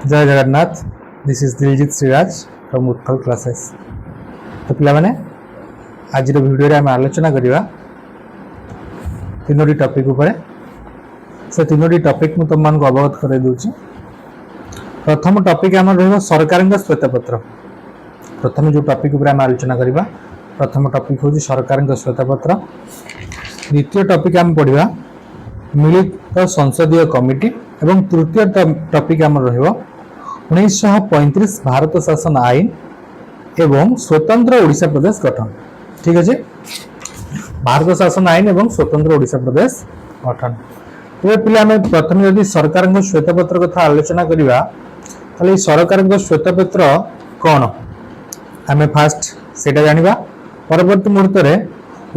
जय Jagannath. This is Diljit Shriraj from Utkal classes. तो पिला माने आज वीडियो रे आम आलोचना करवा तीनोटी टॉपिक ऊपर। से तीनोटी टॉपिक मु तुम को अवगत कर दूची। प्रथम टॉपिक आम रहिबो सरकार श्वेतपत्र। प्रथम जो टॉपिक ऊपर आम आलोचना करवा प्रथम टॉपिक होची सरकार श्वेतपत्र। द्वितीय टॉपिक आम पढ़िबा मिलित संसदीय कमिटी एवं तृतीय टॉपिक आम रहिबो 1935 भारत शासन आईन एवं स्वतंत्र ओडिशा प्रदेश गठन। ठीक है, भारत शासन आईन एवं स्वतंत्र ओडिशा प्रदेश गठन। तो पिला आम प्रथम यदि सरकार श्वेतपत्र कथा आलोचना करवा ताले सरकार श्वेतपत्र कौन आम फास्ट सेटा जानिबा। परवर्ती मुहूर्त में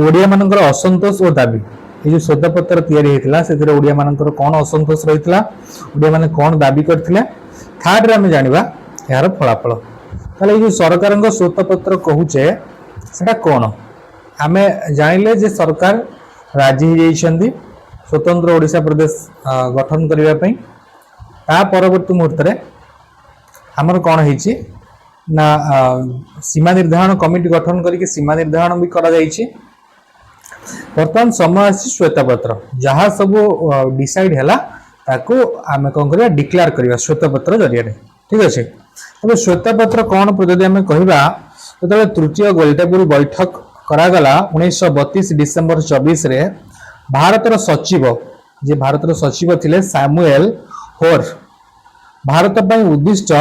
ओडिया मानकर असंतोष और दाबी ये श्वेतपत्र तैयारी होता से ओडिया मानकर कौन असंतोष रही ओडिया माने कौन दाबी करथिले। थर्ड आम जानिबा यार फलाफल। ताले ये सरकार श्वेतपत्र कहूचे सेटा कौन आम जानिले जे सरकार राजी हो जाइछंदी स्वतंत्र ओडिशा प्रदेश गठन करबा पई। ता परवर्ती मुहूर्त रे हमर कौन होईची ना सीमा निर्धारण कमिटी गठन करके सीमा निर्धारण भी करा जाइछि। वर्तमान समय आसी श्वेतपत्र जहाँ सब डिसाइड है आम कौन कर डिक्लेयर करवा श्वेतपत्र जरिए। ठीक अच्छे, तब श्वेतपत्र कौन जदि आम कहवा जो तृतीय गोलटेबुल बैठक करागला 1932 डिसेम्बर 24 रे भारतर सचिव जे भारतर सचिव थिले सैमुएल होर भारत पर उद्दिष्ट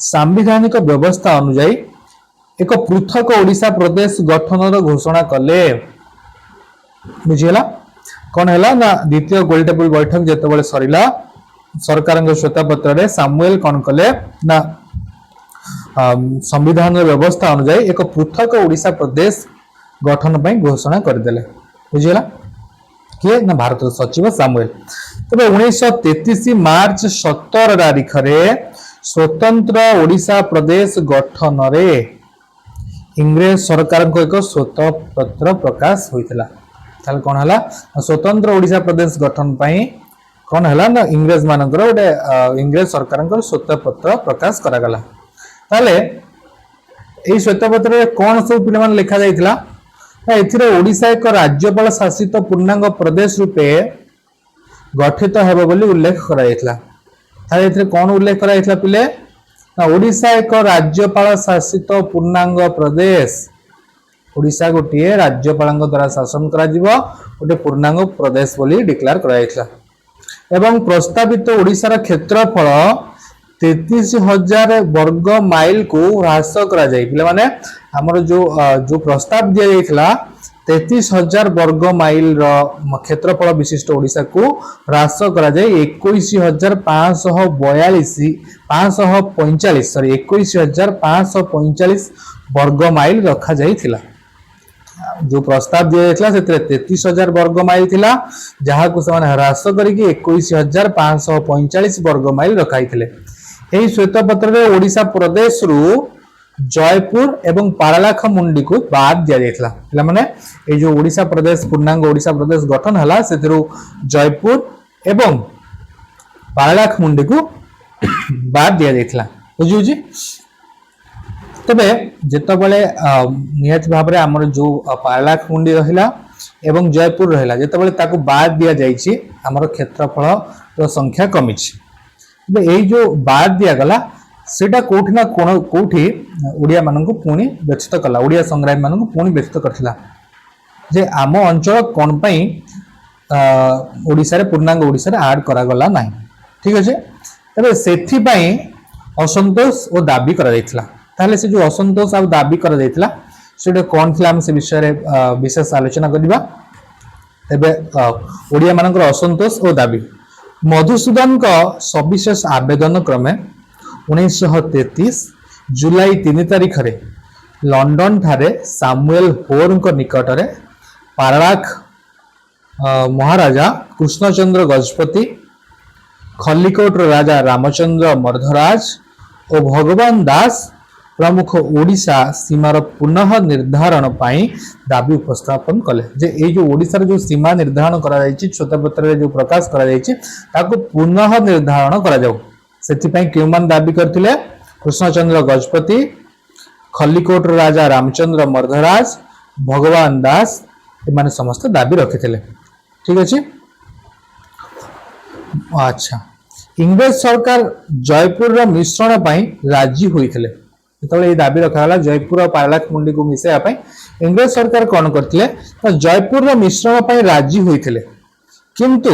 सांविधानिक व्यवस्था अनुजाई एक पृथक ओडिशा प्रदेश गठन घोषणा कले। बुझीला कौन है ना द्वितीय गोलटेबुल बैठक जिते सरला सरकार श्वेतपत्र रे सामुएल कौन कले ना संविधान व्यवस्था अनुजाई एक पृथक ओडिशा प्रदेश गठन पर घोषणा करदे। बुझीला किए ना भारत सचिव सामुएल। तब 1933 मार्च 17 तारीख रे स्वतंत्र ओडिशा प्रदेश गठन रे इंग्रेज सरकार को एक श्वेतपत्र प्रकाश होइतला। ताल कौन है स्वतंत्र ओडिशा प्रदेश गठन पाई कौन है ना इंग्रेज मानकर गोटे इंग्रेज सरकार श्वेतपत्र प्रकाश करागला। ताले एई श्वेतपत्र रे कौन सब पिला मान लिखा जाइतला एथिरे ओडिशा एक राज्यपाल शासित पूर्णांग प्रदेश रूपे गठित हेबो बोली उल्लेख करा जाइतला। ताले एथिरे कौन उल्लेख करा जाइतला पिले ना ओडिशा एक राज्यपाल शासित पूर्णांग प्रदेश। ओडिशा गोटे राज्यपाल द्वारा शासन करा जिवो गोटे पूर्णांग प्रदेश बोली डिक्लेयर करा जाइतला। एवं प्रस्तावित ओडिशार क्षेत्रफल 33,000 वर्ग माइल को ह्रास करा जाय। पिला माने हमर जो प्रस्ताव दिया जाइतला 33,000 वर्ग माइल रो क्षेत्रफल विशिष्ट ओडिशा को ह्रास करा जाय 21,545 वर्ग माइल रखा जाइतला। जो प्रस्ताव दिया जाइतला से 33,000 वर्ग माइल थिला जहा को समान ह्रास करके 21,545 वर्ग माइल रखाइथिले। एही श्वेतपत्र रे ओडिशा प्रदेश रु जयपुर एवं पारलाखमुंडी को बाद दिया जाइतला। पिला माने ए जो ओडिशा प्रदेश पूर्णांग ओडिशा प्रदेश गठन हला सेतिरु जयपुर एवं पारलाखमुंडी को बाद दिया जाइतला। बुझुजी तबे जेतबले नियत भाव रे हमर जो पारलाखमुंडी रहिला एवं जयपुर रहिला जेतबले ताको बाद दिया जाइछि हमर क्षेत्रफल रो संख्या कमिछि। तबे एई जो बाद दिया गला सेटा कोठी ना कोठी ओडिया मानन को पुणी व्यथित कला ओडिया संग्राम मानन को पुणी व्यथित करथिला जे आम अंचल कोन पई ओडिसा रे पूर्णांग ओडिसा रे ऐड करा गला नाही। ठीक अछि, तबे सेथि पई असंतोष और दाबी करा जाइतला। ताले से जो असंतोष और दाबी करा जाइतला सेटा कोन थिला हम से विषय रे विशेष आलोचना करबा। एबे ओडिया मानकर असंतोष और दाबी मधुसूदन का सविशेष आवेदन क्रमे 1933 जुलाई 3 तारीख रे लंडन ठारे सामुएल होर निकट रे पारलाख महाराजा कृष्णचंद्र गजपति खल्लिकोट राजा रामचंद्र मर्धराज और भगवान दास प्रमुख ओडिशा सीमार पुनः निर्धारण पाई दाबी उपस्थापन कले। जे ए जो ओडिशार जो सीमा निर्धारण करा जायछि श्वेतपत्र रे जो प्रकाश करा जायछि ताको पुनः निर्धारण करा जाऊ ସେଥିପାଇଁ କେଉଁମାନେ ଦାବି କରିଥିଲେ? କୃଷ୍ଣଚନ୍ଦ୍ର ଗଜପତି, ଖଲିକୋଟର ରାଜା ରାମଚନ୍ଦ୍ର ମର୍ଦ୍ଦରାଜ, ଭଗବାନ ଦାସ ଏମାନେ ସମସ୍ତେ ଦାବି ରଖିଥିଲେ। ଠିକ ଅଛି। ଆଚ୍ଛା, ଇଂରେଜ ସରକାର ଜୟପୁରର ମିଶ୍ରଣ ପାଇଁ ରାଜି ହୋଇଥିଲେ। ଯେତେବେଳେ এই ଦାବି ରଖାଗଲା ଜୟପୁର ଆଉ ପାରଳାଖେମୁଣ୍ଡିକୁ ମିଶାଇବା ପାଇଁ, ଇଂରେଜ ସରକାର କ'ଣ କରିଥିଲେ? ଜୟପୁରର ମିଶ୍ରଣ ପାଇଁ ରାଜି ହୋଇଥିଲେ, କିନ୍ତୁ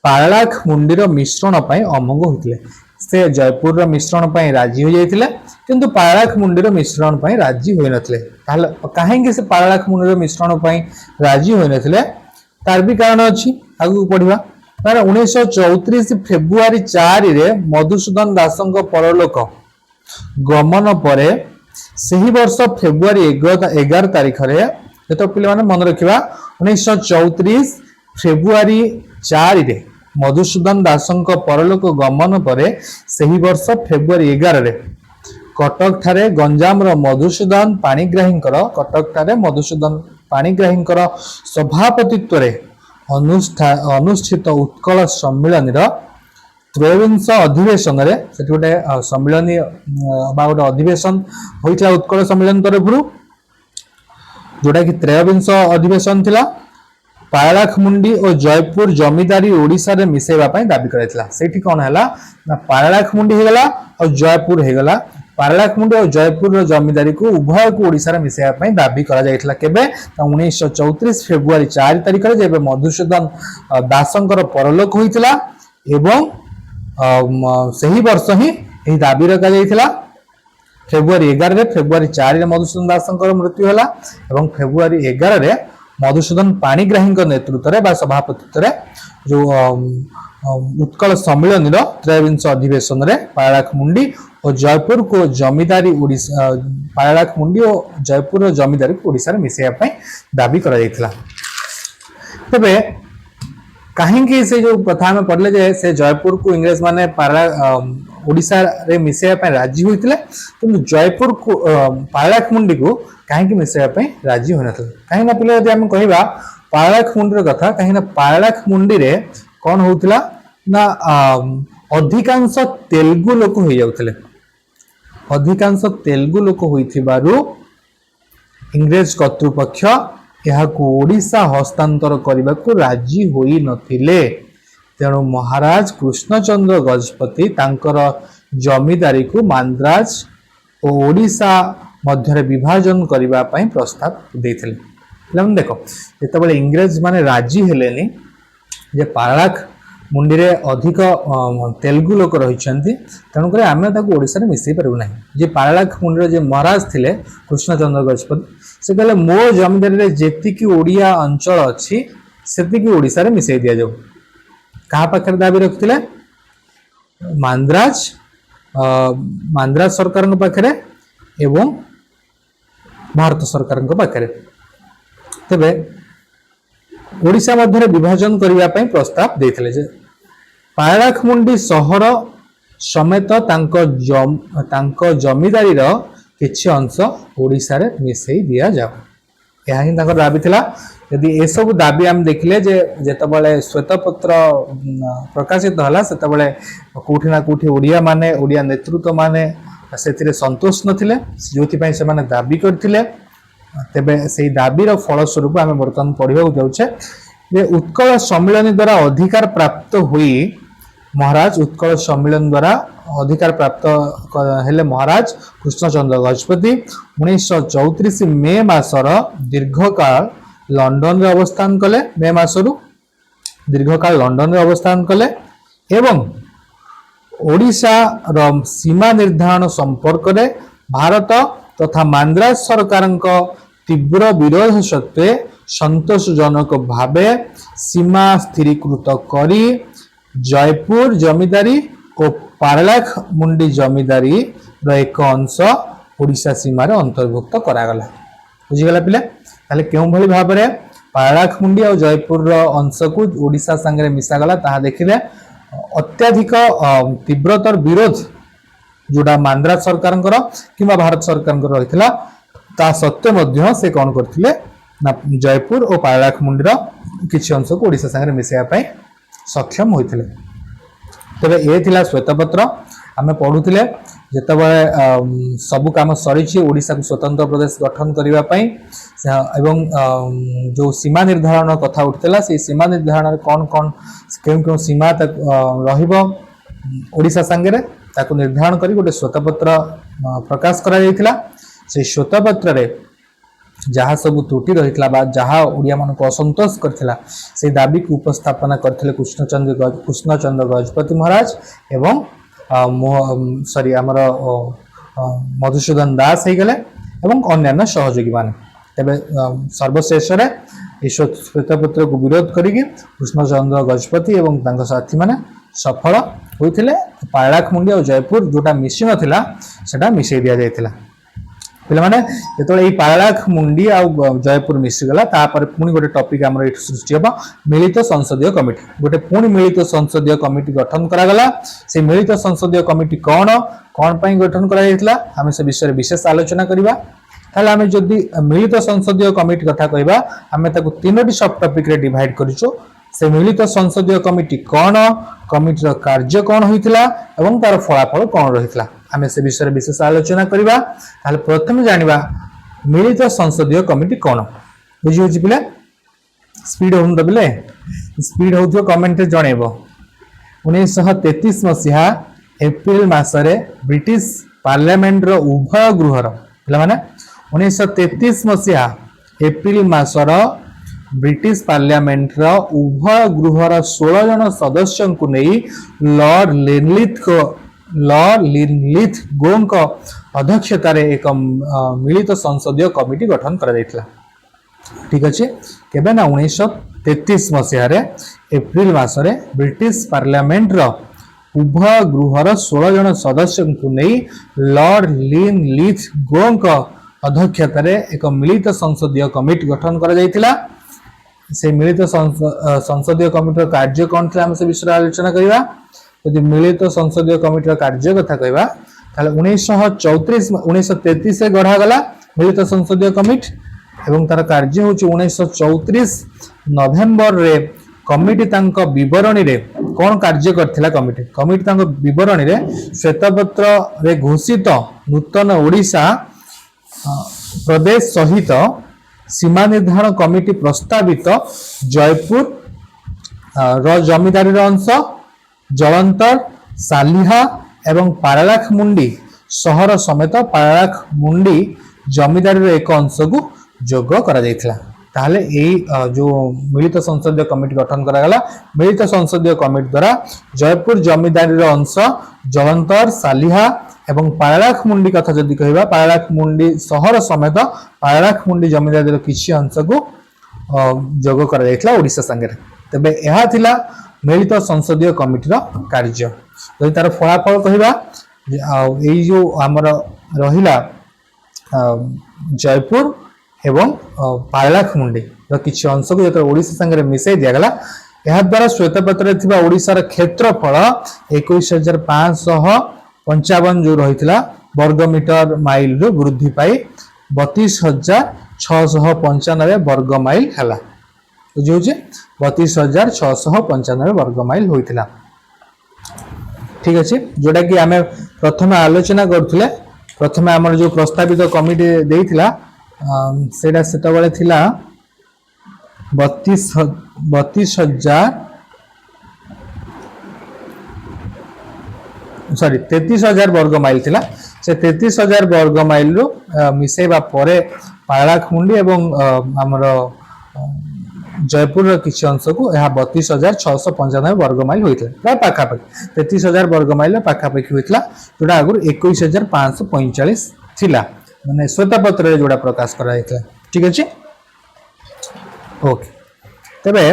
ପାରଳାଖେମୁଣ୍ଡିର ମିଶ୍ରଣ ପାଇଁ ଅମଙ୍ଗ ହୋଇଥିଲେ। ସେ ଜୟପୁରର ମିଶ୍ରଣ ପାଇଁ ରାଜି ହୋଇଯାଇଥିଲେ, କିନ୍ତୁ ପାରଳାଖେମୁଣ୍ଡିର ମିଶ୍ରଣ ପାଇଁ ରାଜି ହୋଇନଥିଲେ। ତାହେଲେ କାହିଁକି ସେ ପାରଳାଖେମୁଣ୍ଡିର ମିଶ୍ରଣ ପାଇଁ ରାଜି ହୋଇନଥିଲେ? ତାର ବି କାରଣ ଅଛି, ଆଗକୁ ପଢିବା। କାରଣ 1934 ଫେବୃଆରୀ 4ରେ ମଧୁସୂଦନ ଦାସଙ୍କ ପରଲୋକ ଗମନ ପରେ ସେହି ବର୍ଷ ଫେବୃଆରୀ 11 ତାରିଖରେ, ଯେତେବେଳେ ପିଲାମାନେ ମନେ ରଖିବା 1934 ଫେବୃଆରୀ 4ରେ ମଧୁସୂଦନ ଦାସଙ୍କ ପରଲୋକ ଗମନ ପରେ ସେହି ବର୍ଷ ଫେବୃଆରୀ 11ରେ କଟକ ଠାରେ ଗଞ୍ଜାମର ମଧୁସୂଦନ ପାଣିଗ୍ରାହୀଙ୍କର ସଭାପତିତ୍ୱରେ ଅନୁଷ୍ଠିତ ଉତ୍କଳ ସମ୍ମିଳନୀର ତ୍ରୟୋବିଂଶ ଅଧିବେଶନରେ, ସେଠି ଗୋଟେ ସମ୍ମିଳନୀ ବା ଗୋଟେ ଅଧିବେଶନ ହୋଇଥିଲା ଉତ୍କଳ ସମ୍ମିଳନୀ ତରଫରୁ, ଯୋଉଟା କି ତ୍ରୟୋବିଂଶ ଅଧିବେଶନ ଥିଲା। ପାରଳାଖେମୁଣ୍ଡି ଓ ଜୟପୁର ଜମିଦାରୀ ଓଡ଼ିଶାରେ ମିଶାଇବା ପାଇଁ ଦାବି କରାଯାଇଥିଲା। ସେଇଠି କ'ଣ ହେଲା ନା ପାରଳାଖେମୁଣ୍ଡି ହେଇଗଲା ଆଉ ଜୟପୁର ହେଇଗଲା। ପାରଳାଖେମୁଣ୍ଡି ଆଉ ଜୟପୁରର ଜମିଦାରୀକୁ ଉଭୟକୁ ଓଡ଼ିଶାରେ ମିଶାଇବା ପାଇଁ ଦାବି କରାଯାଇଥିଲା। କେବେ? 1934 ଫେବୃଆରୀ 4 ତାରିଖରେ, ଯେବେ ମଧୁସୂଦନ ଦାସଙ୍କର ପରଲୋକ ହୋଇଥିଲା ଏବଂ ସେହି ବର୍ଷ ହିଁ ଏହି ଦାବି ରଖାଯାଇଥିଲା। ଫେବୃଆରୀ 11ରେ, ଫେବୃଆରୀ 4ରେ ମଧୁସୂଦନ ଦାସଙ୍କର ମୃତ୍ୟୁ ହେଲା ଏବଂ ଫେବୃଆରୀ 11ରେ ମଧୁସୂଦନ ପାଣିଗ୍ରାହୀଙ୍କ ନେତୃତ୍ୱରେ ବା ସଭାପତିତ୍ୱରେ ଯୋଉ ଉତ୍କଳ ସମ୍ମିଳନୀର ତ୍ରୟୋବିଂଶ ଅଧିବେଶନରେ ପାରଳାଖେମୁଣ୍ଡି ଓ ଜୟପୁରକୁ ଜମିଦାରୀ ପାରଳାଖେମୁଣ୍ଡି ଓ ଜୟପୁରର ଜମିଦାରୀକୁ ଓଡ଼ିଶାରେ ମିଶାଇବା ପାଇଁ ଦାବି କରାଯାଇଥିଲା। ତେବେ କାହିଁକି ସେ ଯୋଉ କଥା ଆମେ ପଢିଲେ ଯେ ସେ ଜୟପୁରକୁ ଇଂରେଜ ମାନେ ଓଡ଼ିଶାରେ ମିଶାଇବା ପାଇଁ ରାଜି ହୋଇଥିଲେ, କିନ୍ତୁ ଜୟପୁରକୁ ପାରଳାଖେମୁଣ୍ଡିକୁ କାହିଁକି ମିଶାଇବା ପାଇଁ ରାଜି ହୋଇନଥିଲେ? କାହିଁକି ନା ପିଲା ଯଦି ଆମେ କହିବା ପାରଳାଖେମୁଣ୍ଡିର କଥା, କାହିଁକି ନା ପାରଳାଖେମୁଣ୍ଡିରେ କ'ଣ ହଉଥିଲା ନା ଅଧିକାଂଶ ତେଲୁଗୁ ଲୋକ ହୋଇଯାଉଥିଲେ। ଅଧିକାଂଶ ତେଲୁଗୁ ଲୋକ ହୋଇଥିବାରୁ ଇଂରେଜ କର୍ତ୍ତୃପକ୍ଷ ଏହାକୁ ଓଡ଼ିଶା ହସ୍ତାନ୍ତର କରିବାକୁ ରାଜି ହୋଇନଥିଲେ। ତେଣୁ ମହାରାଜ କୃଷ୍ଣଚନ୍ଦ୍ର ଗଜପତି ତାଙ୍କର ଜମିଦାରୀକୁ ମାନ୍ଦ୍ରାଜ ଓ ଓଡ଼ିଶା ମଧ୍ୟରେ ବିଭାଜନ କରିବା ପାଇଁ ପ୍ରସ୍ତାବ ଦେଇଥିଲେ। ପିଲାମାନେ ଦେଖ, ଯେତେବେଳେ ଇଂରେଜ ମାନେ ରାଜି ହେଲେନି ଯେ ପାରଳାଖେମୁଣ୍ଡିରେ ଅଧିକ ତେଲୁଗୁ ଲୋକ ରହିଛନ୍ତି, ତେଣୁକରି ଆମେ ତାକୁ ଓଡ଼ିଶାରେ ମିଶାଇ ପାରିବୁ ନାହିଁ। ଯେ ପାରଳାଖେମୁଣ୍ଡିର ଯେ ମହାରାଜ ଥିଲେ କୃଷ୍ଣଚନ୍ଦ୍ର ଗଜପତି, ସେ କହିଲେ ମୋ ଜମିଦାରୀରେ ଯେତିକି ଓଡ଼ିଆ ଅଞ୍ଚଳ ଅଛି ସେତିକି ଓଡ଼ିଶାରେ ମିଶାଇ ଦିଆଯାଉ। କାହା ପାଖରେ ଦାବି ରଖିଥିଲେ? ମାନ୍ଦ୍ରାଜ ସରକାରଙ୍କ ପାଖରେ ଏବଂ ଭାରତ ସରକାରଙ୍କ ପାଖରେ। ତେବେ ଓଡ଼ିଶା ମଧ୍ୟରେ ବିଭାଜନ କରିବା ପାଇଁ ପ୍ରସ୍ତାବ ଦେଇଥିଲେ ଯେ ପାରଳାଖେମୁଣ୍ଡି ସହର ସମେତ ତାଙ୍କ ଜମିଦାରୀର କିଛି ଅଂଶ ଓଡ଼ିଶାରେ ମିଶାଇ ଦିଆଯାଉ। ଏହା ହିଁ ତାଙ୍କର ଦାବି ଥିଲା। ଯଦି ଏସବୁ ଦାବି ଆମେ ଦେଖିଲେ ଯେ ଯେତେବେଳେ ଶ୍ୱେତପତ୍ର ପ୍ରକାଶିତ ହେଲା, ସେତେବେଳେ କୋଉଠି ନା କୋଉଠି ଓଡ଼ିଆ ନେତୃତ୍ୱ ମାନେ ସେଥିରେ ସନ୍ତୋଷ ନଥିଲେ, ଯୋଉଥିପାଇଁ ସେମାନେ ଦାବି କରିଥିଲେ। ତେବେ ସେଇ ଦାବିର ଫଳସ୍ୱରୂପ ଆମେ ବର୍ତ୍ତମାନ ପଢିବାକୁ ଯାଉଛେ ଯେ ଉତ୍କଳ ସମ୍ମିଳନୀ ଦ୍ୱାରା ଅଧିକାର ପ୍ରାପ୍ତ ହୋଇ ମହାରାଜ ଉତ୍କଳ ସମ୍ମିଳନୀ ଦ୍ୱାରା ଅଧିକାର ପ୍ରାପ୍ତ ହେଲେ ମହାରାଜ କୃଷ୍ଣଚନ୍ଦ୍ର ଗଜପତି 1934 ମେ ମାସର ଦୀର୍ଘକାଳ ଲଣ୍ଡନରେ ଅବସ୍ଥାନ କଲେ। ମେ ମାସରୁ ଦୀର୍ଘକାଳ ଲଣ୍ଡନରେ ଅବସ୍ଥାନ କଲେ ଏବଂ ଓଡ଼ିଶାର ସୀମା ନିର୍ଦ୍ଧାରଣ ସମ୍ପର୍କରେ ଭାରତ ତଥା ମାନ୍ଦ୍ରାଜ ସରକାରଙ୍କ ତୀବ୍ର ବିରୋଧ ସତ୍ତ୍ୱେ ସନ୍ତୋଷଜନକ ଭାବେ ସୀମା ସ୍ଥିରୀକୃତ କରି ଜୟପୁର ଜମିଦାରୀ ଓ ପାରଳାଖେମୁଣ୍ଡି ଜମିଦାରୀର ଏକ ଅଂଶ ଓଡ଼ିଶା ସୀମାରେ ଅନ୍ତର୍ଭୁକ୍ତ କରାଗଲା। ବୁଝିଗଲା ପିଲା? ତାହେଲେ କେଉଁଭଳି ଭାବରେ ପାରଳାଖେମୁଣ୍ଡି ଆଉ ଜୟପୁରର ଅଂଶକୁ ଓଡ଼ିଶା ସାଙ୍ଗରେ ମିଶାଗଲା ତାହା ଦେଖିଲେ। ଅତ୍ୟଧିକ ତୀବ୍ରତର ବିରୋଧ ଯୋଉଟା ମାନ୍ଦ୍ରାଜ ସରକାରଙ୍କର କିମ୍ବା ଭାରତ ସରକାରଙ୍କର ରହିଥିଲା, ତା ସତ୍ତ୍ୱେ ମଧ୍ୟ ସେ କ'ଣ କରିଥିଲେ ନା ଜୟପୁର ଓ ପାରଳାଖେମୁଣ୍ଡିର କିଛି ଅଂଶକୁ ଓଡ଼ିଶା ସାଙ୍ଗରେ ମିଶାଇବା ପାଇଁ ସକ୍ଷମ ହୋଇଥିଲେ। तेरे ए थिला श्वेतपत्र आमे पढुथिले जेतेबेले सबु काम सरीछि ओडिसा को स्वतंत्र प्रदेश गठन करिवा पई एवं जो सीमा निर्धारण कथा उठतेला से सीमा निर्धारण कौन कौन केउ सीमा तक रहिबो ओडिसा संगे ताको निर्धारण करी गोटे श्वेतपत्र प्रकाश करा जायतिला से श्वेतपत्र रे जहाँ सब त्रुटि रही जहाँ ओडिया मान को असंतोष करथिला से दाबी को उपस्थापना करथिले कृष्णचंद्र गजपति महाराज एवं सॉरी आमर मधुसूदन दास हो गले एवं अन्य सहयोगी मान तेरे सर्वशेष श्वेतपत्र को विरोध करिकी कृष्णचंद्र गजपति एवं तांको साथी माने सफल होइथिले पारलाखमुंडी और जयपुर जोटा मिसी नथिला सेटा मिसई दिया जायतिला पे मैंने जो पारलाखमुंडी आ जयपुर मिशीगला पुणी गोटे टॉपिक आम सृष्टि हम मिलित संसदीय कमिटी गोटे पुणी मिलित संसदीय कमिटी गठन करागला से मिलित संसदीय कमिटी कौन कौन पाई गठन कराइला आम से विषय विशेष आलोचना करबा ताले आम जदि मिलित संसदीय कमिटी कथा कहबा आम ताको तीनोटी सब टॉपिक रे डिवाइड करिसो से मिलित संसदीय कमिटी कौन कमिटीर कार्य कौन होइतिला एवं तार फलाफल कौन रहितला आम से विषय विशेष आलोचना करबा ताले प्रथम जानिबा मिलित संसदीय कमिटी कौन बुझी होची पिले स्पीड होन दबिले स्पीड होथियो कमेंट रे जणेबो 1933 मसिहा एप्रिल मासरे ब्रिटिश पार्लियामेंट रो उभय गृहर पिला माने 1933 मसिहा एप्रिल मासर ब्रिटिश पार्लियामेंट रो उभय गृहर 16 जन सदस्य को नहीं लॉर्ड लिनलिथ गोंक अध्यक्षतार एक मिलित संसदीय कमिटी गठन करा जायतिला ठीक अच्छे केबे ना 1933 मसीह एप्रिल मासरे ब्रिटिश पार्लियामेंट रो उभय गृहर 16 जन सदस्य को नहीं लॉर्ड लिनलिथ गोंक अध्यक्षतार एक मिलित संसदीय कमिटी गठन करा जायतिला से मिलित संसदीय कमिटीर कार्य कौन था से विषय आलोचना करबा यदि मिलित संसदीय कमिटीर कार्य कथा कहबा ताले 1933 गढ़ा गला मिलित संसदीय कमिटी एवं तार कार्य होची 1934 नवेम्बर रे कमिटी तांको विवरणी रे कौन कार्य करथिला कमिटी तांको विवरणी रे श्वेतपत्र रे घोषित नूतन ओडिशा प्रदेश सहित सीमा निर्धारण कमिटी प्रस्तावित जयपुर जमीदारी अंश जलंतर सालिहा एवं पारलाखमुंडी सहर समेत पारलाखमुंडी जमीदारी एक अंश को जोग करा जायतिला ताहले जो मिलित संसदीय कमिटी गठन करागला मिलित संसदीय कमिटी द्वारा जयपुर जमीदारी अंश जलंतर सालिहा एवं पारलाखमुंडी कथा जदि कहबा पारलाखमुंडी सहर समेत पारलाखमुंडी जमीदारी किछि अंश को जोग करा जायतिला ओडिसा संगे तबे एहा थिला मिलित संसदीय कमिटीर कार्य जदि तार फलाफल कहबा एई जो हमर रहिला जयपुर एवं पारलाखमुंडी किछि अंश को जत ओडिसा संगे मिसई दिया गला एहा द्वारा श्वेतपत्र थिबा ओडिसार क्षेत्रफल 21555 जो रहितला वर्ग मीटर माइल रो वृद्धि पाई 32695 वर्ग माइल हला जो 32695 वर्ग माइल होइतिला ठीक अछि जोटा कि आमे प्रथम आलोचना करथुले प्रथम हमर जो प्रस्तावित कमिटी देइतिला सेटा सेतबेले थिला 33,000 वर्ग माइल थिला से 33,000 वर्ग माइल रो मिसेबा परे पारलाखमुंडी एवं हमर जयपुर किछि अंश को यह 32,695 वर्ग माइल होइतला प्राय पाखापाखि 33,000 वर्ग माइल पाखापाखि होइतला जोटा आगुर 21,545 थिला माने श्वेतपत्र रे जोड़ा प्रकाश करा जायतला ठीक अछि ओके तबे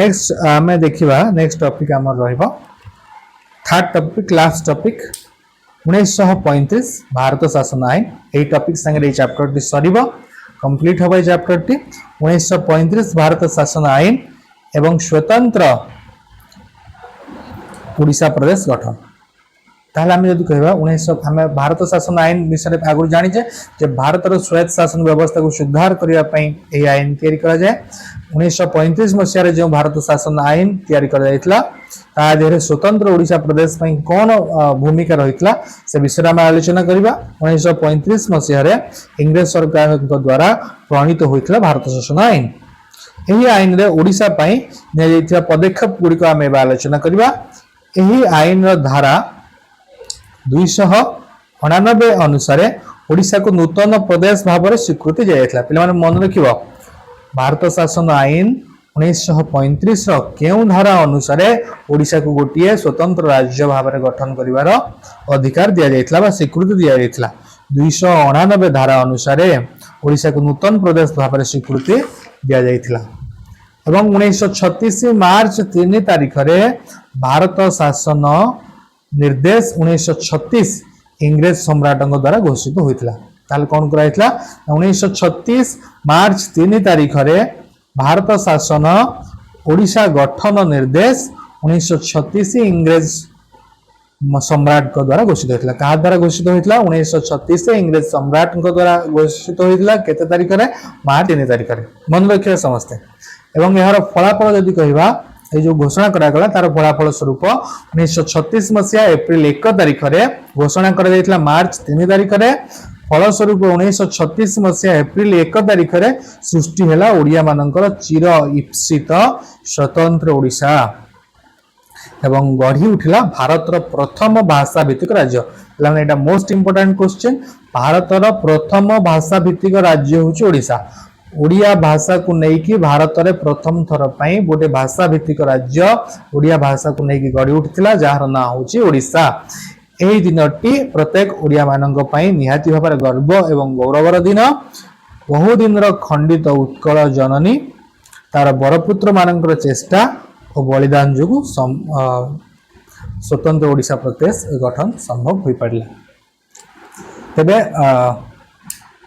नेक्स्ट हमें देखिबा नेक्स्ट टॉपिक हमर रहइबो third topic last topic 1935 Bharat शासन आईन एई टॉपिक संगे एई चैप्टर टी सरीबो कंप्लीट होबा चैप्टर टी 1935 भारत शासन आईन एवं स्वतंत्र ओडिशा प्रदेश गठन ताहले आम जदि कहवा 1900 आम भारत शासन आईन विषय आगु जानीचे जे भारत स्वायत्त शासन व्यवस्था को सुधार करने आईन तैयारी करा जाए 1935 मसीह जो भारत शासन आईन तैयारी करा जायतला ता देहरे स्वतंत्र ओडिशा प्रदेश पई कोन भूमिका रहितला से विषय आम आलोचना करबा 1935 मसीह रे इंग्लिश सरकार द्वारा प्रणीत होइतला भारत शासन आईन एही आईन रे ओडिशा पई ने जैतिया पदक्षेप गुडी को आम आलोचना करबा एही आईन रो धारा 299 अनुसार ओडिशा को नूतन प्रदेश भाव में स्वीकृति दिया पे मन रखिब भारत शासन आईन 1935 केउ धारा अनुसार ओडिशा को गोटे स्वतंत्र राज्य भाव में गठन करिवार अधिकार दिया जायतला बा स्वीकृति दिया जायतला 299 धारा अनुसार ओडिशा को नूतन प्रदेश भाव में स्वीकृति दिया जायतला एवं 1936 मार्च 3 तारिख रे भारत शासन निर्देश 1936 इंग्रेज सम्राट द्वारा घोषित होता ताल कौन कराइतला 1936 मार्च 3 तारिख रे भारत शासन ओडिशा गठन निर्देश 1936 इंग्रेज सम्राट द्वारा घोषित होता क्या द्वारा घोषित होता 1936 इंग्रेज सम्राट द्वारा घोषित होता केते तारिख रे मार्च 3 तारिख रे मन रखिए समस्ते एवं यार फलाफल जदि कहवा ये जो घोषणा करागला तार फलाफल स्वरूप 1936 मसीहा एप्रिल 1 तारिख रे घोषणा करा जायतला मार्च 3 तारिख रे फलस्वरूप 1936 मसीहा एप्रिल 1 तारिख रे सृष्टि हैला ओडिया मानकर चिर इप्सित स्वतंत्र ओडिशा एवं गढ़ी उठिला भारतर प्रथम भाषा भित्तिक राज्य लाने एटा मोस्ट इंपोर्टेंट क्वेश्चन भारतर प्रथम भाषा भित्तिक राज्य होची ओडिशा ओडिया भाषा को लेकिन भारत रे प्रथम थर पई गोटे भाषा भित्तिक राज्य ओडिया भाषा को लेकिन गढ़ी उठिला जार ना होची ओडिशा एही दिनटी प्रत्येक ओडिया मानक पई निहाती भाବରେ गर्व एवं गौरवर दिन बहु दिन रो खंडित उत्कल जननी तार बरपुत्र मानकर चेष्टा और बलिदान जोगु स्वतंत्र ओडिशा प्रदेश गठन संभव हो पारला तबे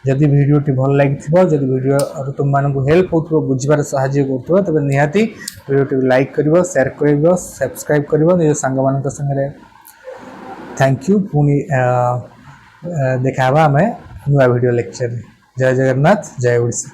जदि वीडियो टी भल लगी जदि वीडियो तुम मान हेल्प हो बुझार साहाय्य कर तब निहाती वीडियो टी लाइक कर शेयर कर सब्सक्राइब कर निज सांग मान संगे थैंक यू पुणी देखा आम नुआ वीडियो लेक्चर जय जगन्नाथ जय ओडिशा।